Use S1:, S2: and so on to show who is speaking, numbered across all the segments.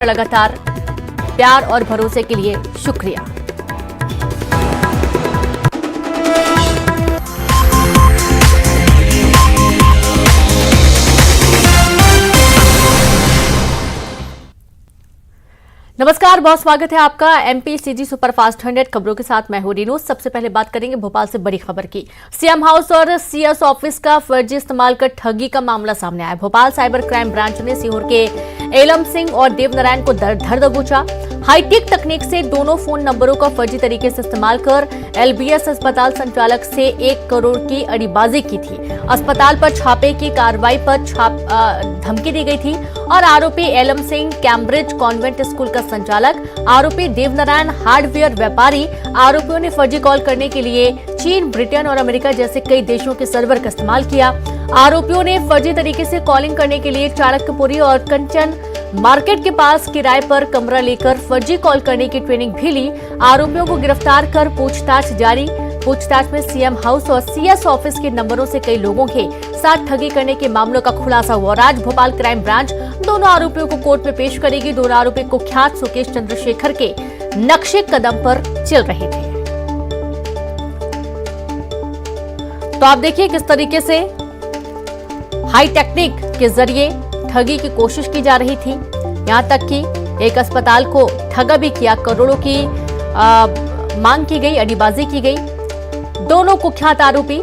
S1: लगातार प्यार और भरोसे के लिए शुक्रिया। नमस्कार, बहुत स्वागत है आपका एमपीसीजी सुपरफास्ट 100 खबरों के साथ। मैं हूं रीनू। सबसे पहले बात करेंगे भोपाल से बड़ी खबर की। सीएम हाउस और सीएस ऑफिस का फर्जी इस्तेमाल कर ठगी का मामला सामने आया। भोपाल साइबर क्राइम ब्रांच ने सीहोर के एलम सिंह और देवनारायण को धर दबोचा। हाईटेक तकनीक से दोनों फोन नंबरों का फर्जी तरीके से इस्तेमाल कर एलबीएस अस्पताल संचालक से 1 करोड़ की अड़ीबाजी की थी। अस्पताल पर छापे की कार्रवाई पर धमकी दी गई थी और आरोपी Elam Singh Cambridge convent school का संचालक, आरोपी देवनारायण हार्डवेयर व्यापारी। आरोपियों ने फर्जी कॉल करने के लिए चीन, ब्रिटेन और अमेरिका जैसे कई देशों के सर्वर का इस्तेमाल किया। आरोपियों ने फर्जी तरीके से कॉलिंग करने के लिए चाणक्यपुरी और कंचन मार्केट के पास किराए पर कमरा लेकर फर्जी कॉल करने की ट्रेनिंग भी ली। आरोपियों को गिरफ्तार कर पूछताछ जारी। पूछताछ में सीएम हाउस और सीएस ऑफिस के नंबरों से कई लोगों के साथ ठगी करने के मामलों का खुलासा हुआ और आज भोपाल क्राइम ब्रांच दोनों आरोपियों को कोर्ट में पेश करेगी। दोनों आरोपी कुख्यात सुकेश चंद्रशेखर के नक्शे कदम पर चल रहे थे। तो आप देखिए किस तरीके से हाई टेक्निक के जरिए ठगी की कोशिश की जा रही थी। यहां तक कि एक अस्पताल को ठगा भी किया, करोड़ों की मांग की गई, अड़ीबाजी की गई। दोनों कुख्यात आरोपी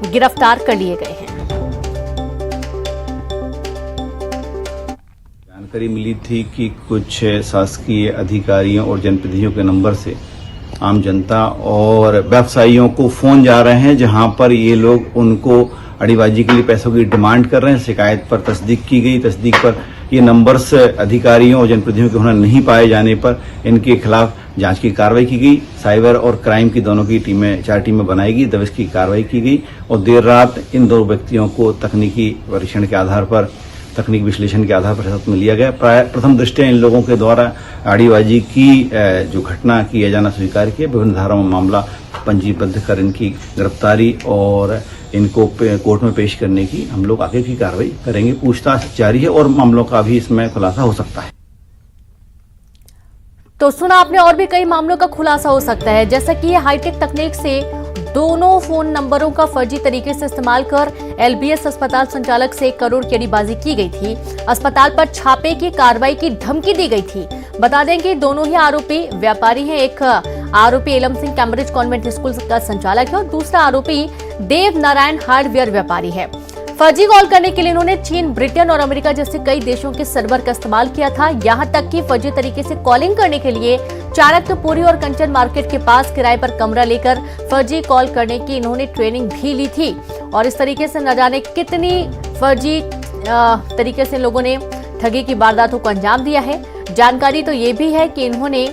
S1: गिरफ्तार कर लिए गए हैं।
S2: जानकारी मिली थी कि कुछ शासकीय अधिकारियों और जनप्रतिनिधियों के नंबर से आम जनता और व्यवसायियों को फोन जा रहे हैं, जहां पर ये लोग उनको अड़ीबाजी के लिए पैसों की डिमांड कर रहे हैं। शिकायत पर तस्दीक की गई। तस्दीक पर ये नंबर्स अधिकारियों और जनप्रतिनिधियों के होना नहीं पाए जाने पर इनके खिलाफ जांच की कार्रवाई की गई। साइबर और क्राइम की दोनों की टीमें, 4 टीमें बनाई गई। दबिश की कार्रवाई की गई और देर रात इन 2 व्यक्तियों को तकनीकी परीक्षण के आधार पर, तकनीक विश्लेषण के आधार पर हिरासत में लिया गया। प्रथम दृष्टया इन लोगों के द्वारा अड़ीबाजी की जो घटना किया जाना स्वीकार किया। विभिन्न धाराओं में मामला पंजीबद्ध कर इनकी गिरफ्तारी और इनको कोर्ट में पेश करने की हम लोग आगे की कार्रवाई करेंगे। पूछताछ जारी है और मामलों का भी इसमें खुलासा हो सकता है।
S1: तो सुना आपने, और भी कई मामलों का खुलासा हो सकता है। जैसा कि ये हाईटेक तकनीक से दोनों फोन नंबरों का फर्जी तरीके से इस्तेमाल कर एलबीएस अस्पताल संचालक से 1 करोड़ की अड़ीबाजी की गई थी। अस्पताल पर छापे की कार्रवाई की धमकी दी गई थी। बता दें कि दोनों ही आरोपी व्यापारी हैं। एक आरोपी Elam Singh Cambridge convent school का संचालक है और दूसरा आरोपी देव नारायण हार्डवेयर व्यापारी है। फर्जी कॉल करने के लिए इन्होंने चीन, ब्रिटेन और अमेरिका जैसे कई देशों के सर्वर का इस्तेमाल किया था। यहां तक कि फर्जी तरीके से कॉलिंग करने के लिए चाणक्यपुरी और कंचन मार्केट के पास किराए पर कमरा लेकर फर्जी कॉल करने की इन्होंने ट्रेनिंग भी ली थी। और इस तरीके से न जाने कितनी फर्जी तरीके से लोगों ने ठगी की वारदातों को अंजाम दिया है। जानकारी तो ये भी है कि इन्होंने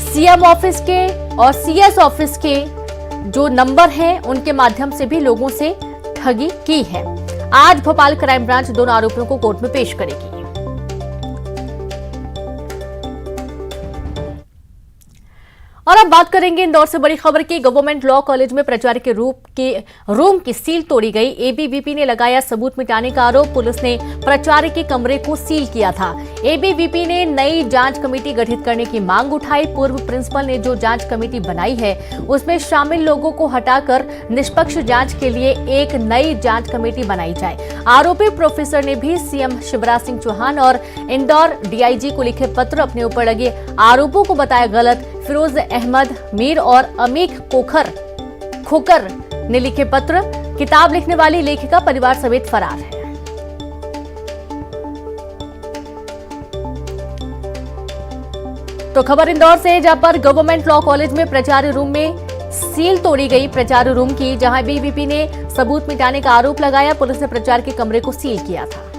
S1: सीएम ऑफिस के और सीएस ऑफिस के जो नंबर हैं उनके माध्यम से भी लोगों से ठगी की है। आज भोपाल क्राइम ब्रांच दोनों आरोपियों को कोर्ट में पेश करेगी। और अब बात करेंगे इंदौर से बड़ी खबर की। गवर्नमेंट लॉ कॉलेज में प्राचार्य के रूम की सील तोड़ी गई। एबीवीपी ने लगाया सबूत मिटाने का आरोप। पुलिस ने प्राचार्य के कमरे को सील किया था। एबीवीपी ने नई जांच कमेटी गठित करने की मांग उठाई। पूर्व प्रिंसिपल ने जो जांच कमेटी बनाई है उसमें शामिल लोगों को हटाकर निष्पक्ष जांच के लिए एक नई जांच कमेटी बनाई जाए। आरोपी प्रोफेसर ने भी सीएम शिवराज सिंह चौहान और इंदौर डीआईजी को लिखे पत्र अपने ऊपर लगे आरोपों को बताया गलत। फिरोज अहमद मीर और अमीक खोकर ने लिखे पत्र। किताब लिखने वाली लेखिका परिवार समेत फरार है। तो खबर इंदौर से, जहां पर गवर्नमेंट लॉ कॉलेज में प्राचार्य रूम में सील तोड़ी गई। प्राचार्य रूम की, जहां एबीवीपी ने सबूत मिटाने का आरोप लगाया। पुलिस ने प्राचार्य के कमरे को सील किया था।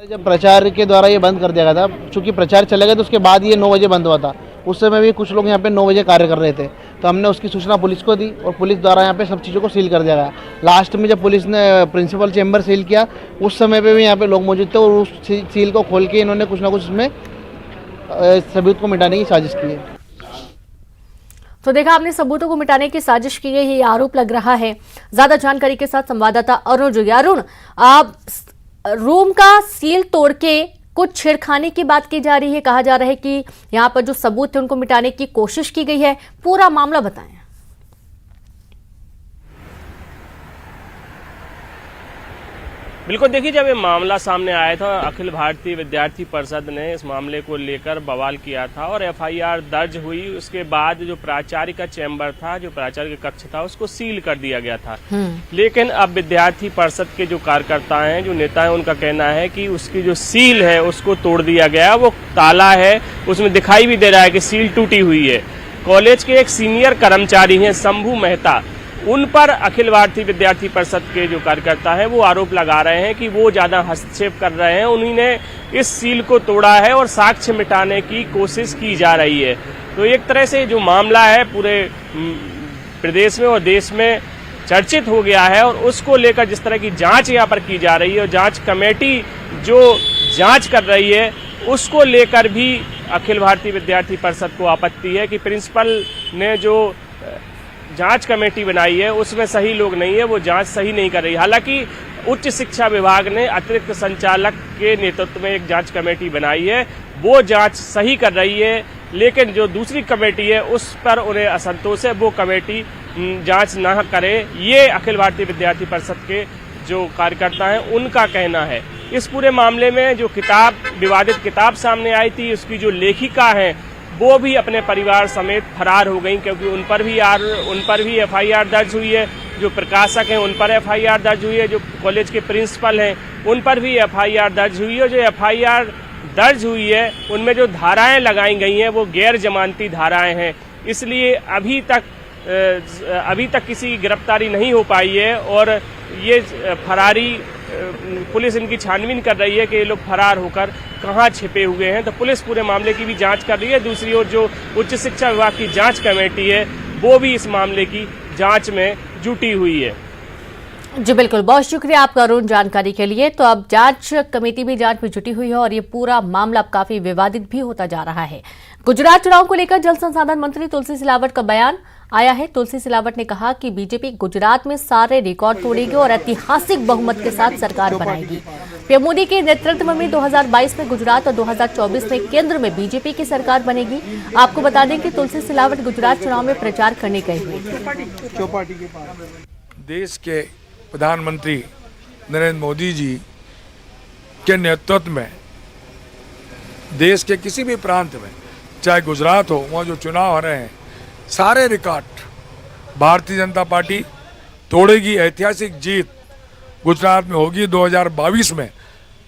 S3: जब प्राचार्य के द्वारा ये बंद कर दिया गया था, चूंकि प्राचार्य चले गए तो उसके बाद ये 9 बजे बंद हुआ था। उस समय भी कुछ लोग यहाँ पे 9 बजे कार्य कर रहे थे, तो हमने उसकी सूचना पुलिस को दी और पुलिस द्वारा यहाँ पे सब चीज़ों को सील कर दिया गया। लास्ट में जब पुलिस ने प्रिंसिपल चेंबर सील किया, उस समय पे भी यहाँ पे लोग मौजूद थे और उस सील को खोल के इन्होंने कुछ ना कुछ उसमें सबूत को मिटाने की साजिश की है।
S1: तो देखा आपने, सबूतों को मिटाने की साजिश की गई है, ये आरोप लग रहा है। ज्यादा जानकारी के साथ संवाददाता अरुण जुड़िया। अरुण, रूम का सील तोड़ के कुछ छेड़खानी की बात की जा रही है। कहा जा रहा है कि यहां पर जो सबूत थे उनको मिटाने की कोशिश की गई है। पूरा मामला बताएं।
S4: बिल्कुल, देखिए, जब ये मामला सामने आया था, अखिल भारतीय विद्यार्थी परिषद ने इस मामले को लेकर बवाल किया था और एफआईआर दर्ज हुई। उसके बाद जो प्राचार्य का चैम्बर था, जो प्राचार्य का कक्ष था, उसको सील कर दिया गया था। लेकिन अब विद्यार्थी परिषद के जो कार्यकर्ता हैं, जो नेता हैं, उनका कहना है कि उसकी जो सील है उसको तोड़ दिया गया। वो ताला है, उसमें दिखाई भी दे रहा है कि सील टूटी हुई है। कॉलेज के एक सीनियर कर्मचारी हैं शंभू मेहता, उन पर अखिल भारतीय विद्यार्थी परिषद के जो कार्यकर्ता हैं वो आरोप लगा रहे हैं कि वो ज़्यादा हस्तक्षेप कर रहे हैं। उन्हीं ने इस सील को तोड़ा है और साक्ष्य मिटाने की कोशिश की जा रही है। तो एक तरह से जो मामला है पूरे प्रदेश में और देश में चर्चित हो गया है और उसको लेकर जिस तरह की जांच यहाँ पर की जा रही है और जांच कमेटी जो जांच कर रही है उसको लेकर भी अखिल भारतीय विद्यार्थी परिषद को आपत्ति है कि प्रिंसिपल ने जो जांच कमेटी बनाई है उसमें सही लोग नहीं है, वो जांच सही नहीं कर रही। हालांकि उच्च शिक्षा विभाग ने अतिरिक्त संचालक के नेतृत्व में एक जांच कमेटी बनाई है, वो जांच सही कर रही है, लेकिन जो दूसरी कमेटी है उस पर उन्हें असंतोष है, वो कमेटी जांच न करे। ये अखिल भारतीय विद्यार्थी परिषद के जो कार्यकर्ता हैं उनका कहना है। इस पूरे मामले में जो विवादित किताब सामने आई थी, उसकी जो लेखिका है वो भी अपने परिवार समेत फरार हो गई, क्योंकि उन पर भी एफआईआर दर्ज हुई है। जो प्रकाशक हैं उन पर एफआईआर दर्ज हुई है, जो कॉलेज के प्रिंसिपल हैं उन पर भी एफआईआर दर्ज हुई है। जो एफआईआर दर्ज हुई है उनमें जो धाराएं लगाई गई हैं वो गैर जमानती धाराएं हैं, इसलिए अभी तक किसी गिरफ्तारी नहीं हो पाई है और ये फरारी पुलिस इनकी छानबीन कर रही है कि ये लोग फरार होकर कहां छिपे हुए हैं। तो पुलिस पूरे मामले की भी जांच कर रही है। दूसरी ओर जो उच्च शिक्षा विभाग की जांच कमेटी है वो भी इस मामले की जांच में जुटी हुई है।
S1: जी बिल्कुल, बहुत शुक्रिया आपका अरुण जानकारी के लिए। तो अब जांच कमेटी भी जांच में जुटी हुई है और ये पूरा मामला अब काफी विवादित भी होता जा रहा है। गुजरात चुनाव को लेकर जल संसाधन मंत्री तुलसी सिलावट का बयान आया है। तुलसी सिलावट ने कहा कि बीजेपी गुजरात में सारे रिकॉर्ड तोड़ेगी और ऐतिहासिक बहुमत के साथ सरकार बनाएगी। पीएम मोदी के नेतृत्व में 2022 में गुजरात और 2024 में केंद्र में बीजेपी की सरकार बनेगी। आपको बता दें कि तुलसी सिलावट गुजरात चुनाव में प्रचार करने गए हुए थे।
S5: देश के प्रधानमंत्री नरेंद्र मोदी जी के नेतृत्व में देश के किसी भी प्रांत में, चाहे गुजरात हो, वहाँ जो चुनाव हो रहे हैं सारे रिकॉर्ड भारतीय जनता पार्टी तोड़ेगी। ऐतिहासिक जीत गुजरात में होगी। 2022 में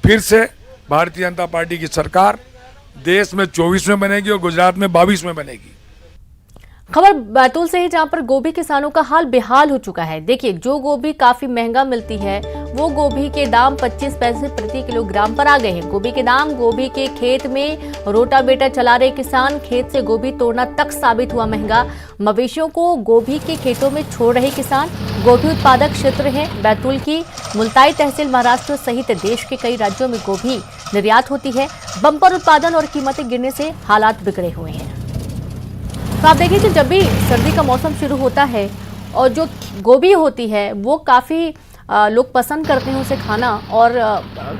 S5: फिर से भारतीय जनता पार्टी की सरकार देश में 24 में बनेगी और गुजरात में 22 में बनेगी।
S1: खबर बैतूल से है, जहां पर गोभी किसानों का हाल बेहाल हो चुका है। देखिए, जो गोभी काफी महंगा मिलती है वो गोभी के दाम 25 पैसे प्रति किलोग्राम पर आ गए हैं। गोभी के दाम, गोभी के खेत में रोटावेटर चला रहे किसान, खेत से गोभी तोड़ना तक साबित हुआ महंगा। मवेशियों को गोभी के खेतों में छोड़ रहे किसान। गोभी उत्पादक क्षेत्र है बैतूल की मुल्ताई तहसील महाराष्ट्र सहित देश के कई राज्यों में गोभी निर्यात होती है। बम्पर उत्पादन और कीमतें गिरने से हालात बिगड़े हुए हैं। तो आप देखिए कि जब भी सर्दी का मौसम शुरू होता है और जो गोभी होती है वो काफ़ी लोग पसंद करते हैं उसे खाना और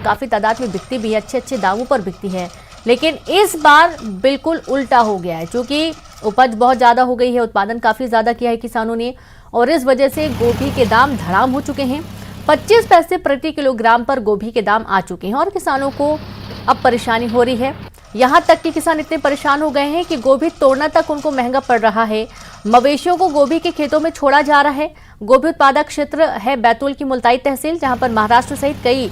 S1: काफ़ी तादाद में बिकती भी है, अच्छे अच्छे दामों पर बिकती है। लेकिन इस बार बिल्कुल उल्टा हो गया है, क्योंकि उपज बहुत ज़्यादा हो गई है, उत्पादन काफ़ी ज़्यादा किया है किसानों ने और इस वजह से गोभी के दाम धड़ाम हो चुके हैं। 25 पैसे प्रति किलोग्राम पर गोभी के दाम आ चुके हैं और किसानों को अब परेशानी हो रही है। यहाँ तक कि किसान इतने परेशान हो गए हैं कि गोभी तोड़ना तक उनको महंगा पड़ रहा है। मवेशियों को गोभी के खेतों में छोड़ा जा रहा है। गोभी उत्पादक क्षेत्र है बैतूल की मुल्ताई तहसील, जहां पर महाराष्ट्र सहित कई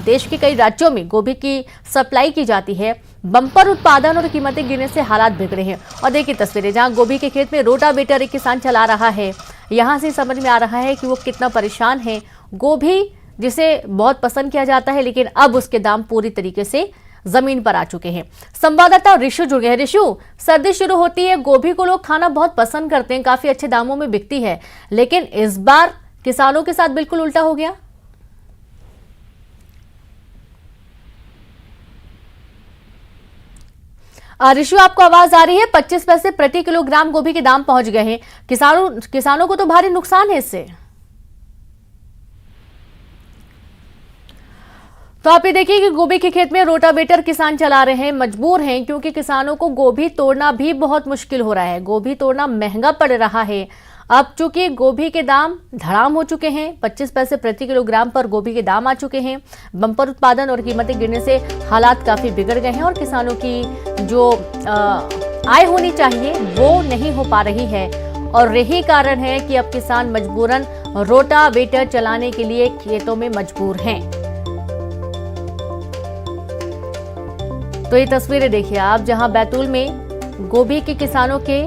S1: देश के कई राज्यों में गोभी की सप्लाई की जाती है। बम्पर उत्पादन और कीमतें गिरने से हालात बिगड़े हैं। और देखिए तस्वीरें, जहां गोभी के खेत में रोटावेटर एक किसान चला रहा है, यहां से समझ में आ रहा है कि वो कितना परेशान है। गोभी जिसे बहुत पसंद किया जाता है, लेकिन अब उसके दाम पूरी तरीके से जमीन पर आ चुके हैं। संवाददाता ऋषु जुड़ गए हैं। ऋषु, सर्दी शुरू होती है, गोभी को लोग खाना बहुत पसंद करते हैं, काफी अच्छे दामों में बिकती है, लेकिन इस बार किसानों के साथ बिल्कुल उल्टा हो गया। ऋषु, आपको आवाज आ रही है? 25 पैसे प्रति किलोग्राम गोभी के दाम पहुंच गए हैं। किसानों को तो भारी नुकसान है इससे। तो आप ये देखिए कि गोभी के खेत में रोटावेटर किसान चला रहे हैं, मजबूर हैं क्योंकि किसानों को गोभी तोड़ना भी बहुत मुश्किल हो रहा है। गोभी तोड़ना महंगा पड़ रहा है। अब चूंकि गोभी के दाम धड़ाम हो चुके हैं, 25 पैसे प्रति किलोग्राम पर गोभी के दाम आ चुके हैं। बम्पर उत्पादन और कीमतें गिरने से हालात काफी बिगड़ गए हैं और किसानों की जो आय होनी चाहिए वो नहीं हो पा रही है। और यही कारण है कि अब किसान मजबूरन रोटावेटर चलाने के लिए खेतों में मजबूर हैं। तो ये तस्वीरें देखिए आप, जहां बैतूल में गोभी के किसानों के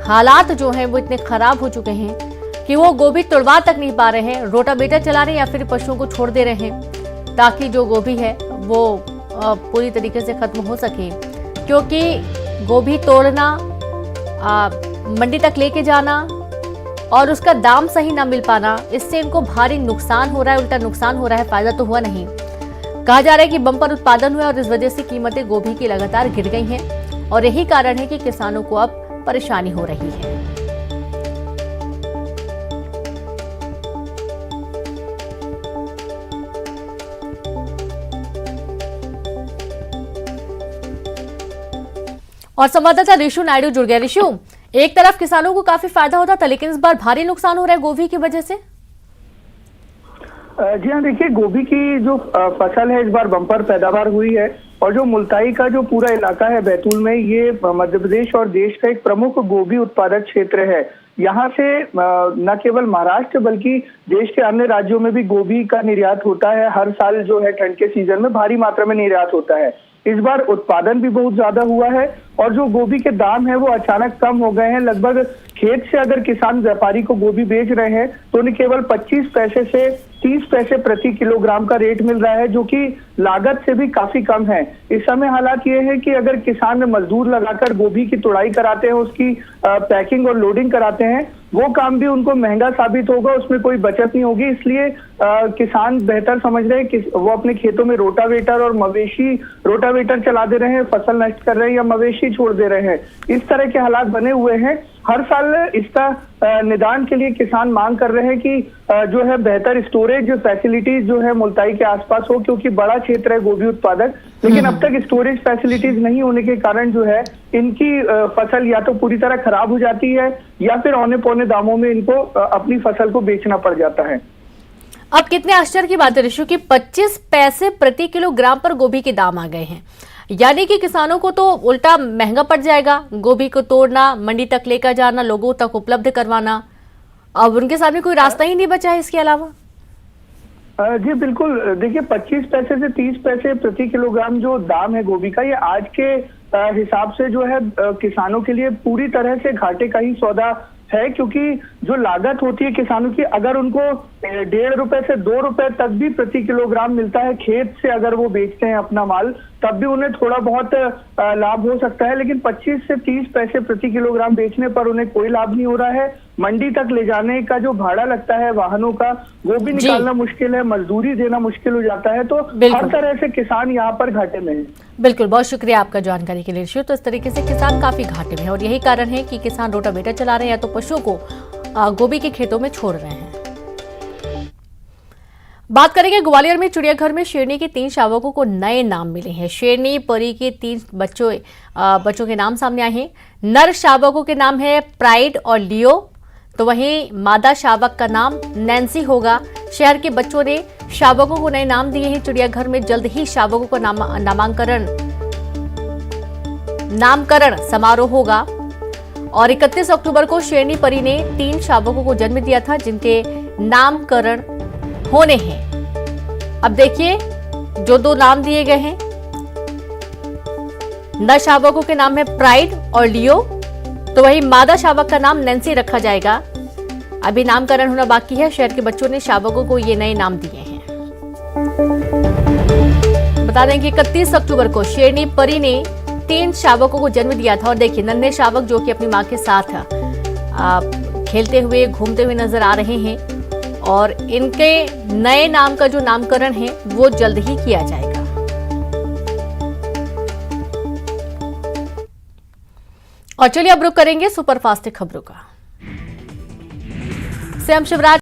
S1: हालात जो हैं वो इतने खराब हो चुके हैं कि वो गोभी तोड़वा तक नहीं पा रहे हैं। रोटावेटर चला रहे हैं या फिर पशुओं को छोड़ दे रहे हैं ताकि जो गोभी है वो पूरी तरीके से खत्म हो सके, क्योंकि गोभी तोड़ना, मंडी तक लेके जाना और उसका दाम सही ना मिल पाना, इससे इनको भारी नुकसान हो रहा है। उल्टा नुकसान हो रहा है, फायदा तो हुआ नहीं। कहा जा रहा है कि बम्पर उत्पादन हुआ और इस वजह से कीमतें गोभी की लगातार गिर गई हैं और यही कारण है कि किसानों को अब परेशानी हो रही है। और संवाददाता ऋषु नायडू जुड़ गया। ऋषु, एक तरफ किसानों को काफी फायदा होता था लेकिन इस बार भारी नुकसान हो रहा है गोभी की वजह से।
S6: जी हाँ, देखिए गोभी की जो फसल है इस बार बम्पर पैदावार हुई है और जो मुल्ताई का जो पूरा इलाका है बैतूल में, ये मध्य प्रदेश और देश का एक प्रमुख गोभी उत्पादक क्षेत्र है। यहाँ से न केवल महाराष्ट्र बल्कि देश के अन्य राज्यों में भी गोभी का निर्यात होता है। हर साल जो है ठंड के सीजन में भारी मात्रा में निर्यात होता है। इस बार उत्पादन भी बहुत ज्यादा हुआ है और जो गोभी के दाम है वो अचानक कम हो गए हैं। लगभग खेत से अगर किसान व्यापारी को गोभी बेच रहे हैं तो उन्हें केवल 25 पैसे से 30 पैसे प्रति किलोग्राम का रेट मिल रहा है, जो कि लागत से भी काफी कम है। इस समय हालात ये है कि अगर किसान मजदूर लगाकर गोभी की तुड़ाई कराते हैं, उसकी पैकिंग और लोडिंग कराते हैं, वो काम भी उनको महंगा साबित होगा, उसमें कोई बचत नहीं होगी। इसलिए किसान बेहतर समझ रहे हैं कि वो अपने खेतों में रोटावेटर और मवेशी रोटावेटर चला दे रहे हैं, फसल नष्ट कर रहे हैं या मवेशी छोड़ दे रहे हैं। इस तरह के हालात बने हुए हैं। हर साल इसका निदान के लिए किसान मांग कर रहे हैं कि जो है बेहतर स्टोरेज फैसिलिटीज जो है मुल्ताई के आसपास हो, क्योंकि बड़ा क्षेत्र है गोभी उत्पादक। लेकिन अब तक स्टोरेज फैसिलिटीज नहीं होने के कारण जो है इनकी फसल या तो पूरी तरह खराब हो जाती है या फिर औने पौने दामों में इनको अपनी फसल को बेचना पड़ जाता है।
S1: अब कितने आश्चर्य की बात है ऋषु कि 25 पैसे प्रति किलोग्राम पर गोभी के दाम आ गए हैं, यानी कि किसानों को तो उल्टा महंगा पड़ जाएगा। गोभी को तोड़ना, मंडी तक लेकर जाना, लोगों तक उपलब्ध करवाना, अब उनके सामने कोई रास्ता ही नहीं बचा है इसके अलावा।
S6: जी बिल्कुल, देखिए 25 पैसे से 30 पैसे प्रति किलोग्राम जो दाम है गोभी का, ये आज के हिसाब से जो है किसानों के लिए पूरी तरह से घाटे का ही सौदा है, क्योंकि जो लागत होती है किसानों की, अगर उनको 1.5 रुपए से 2 रुपए तक भी प्रति किलोग्राम मिलता है खेत से, अगर वो बेचते हैं अपना माल, तब भी उन्हें थोड़ा बहुत लाभ हो सकता है। लेकिन 25 से 30 पैसे प्रति किलोग्राम बेचने पर उन्हें कोई लाभ नहीं हो रहा है। मंडी तक ले जाने का जो भाड़ा लगता है वाहनों का, वो भी निकालना मुश्किल है, मजदूरी देना मुश्किल हो जाता है। तो हर तरह से किसान यहाँ पर घाटे में है।
S1: बिल्कुल, बहुत शुक्रिया आपका जानकारी के लिए ऋषि। तो इस तरीके से किसान काफी घाटे में है और यही कारण है कि किसान रोटावेटर चला रहे हैं या तो पशुओं को गोभी के खेतों में छोड़ रहे हैं। बात करेंगे ग्वालियर में चिड़ियाघर में शेरनी के 3 शावकों को नए नाम मिले हैं। शेरनी परी के 3 बच्चों के नाम सामने आए हैं। नर शावकों के नाम है प्राइड और लियो, तो वहीं मादा शावक का नाम नैन्सी होगा। शहर के बच्चों ने शावकों को नए नाम दिए हैं। चिड़ियाघर में जल्द ही शावकों का नामकरण समारोह होगा और 31 अक्टूबर को शेरनी परी ने 3 शावकों को जन्म दिया था, जिनके नामकरण होने हैं। अब देखिए जो 2 नाम दिए गए हैं, नर शावकों के नाम है प्राइड और लियो, तो वही मादा शावक का नाम नैन्सी रखा जाएगा। अभी नामकरण होना बाकी है। शहर के बच्चों ने शावकों को ये नए नाम दिए हैं। बता दें कि 31 अक्टूबर को शेरनी परी ने 3 शावकों को जन्म दिया था और देखिए नन्हे शावक जो कि अपनी मां के साथ खेलते हुए घूमते हुए नजर आ रहे हैं और इनके नए नाम का जो नामकरण है वो जल्द ही किया जाएगा। और चलिए अब रुक करेंगे सुपरफास्ट खबरों का। सीएम शिवराज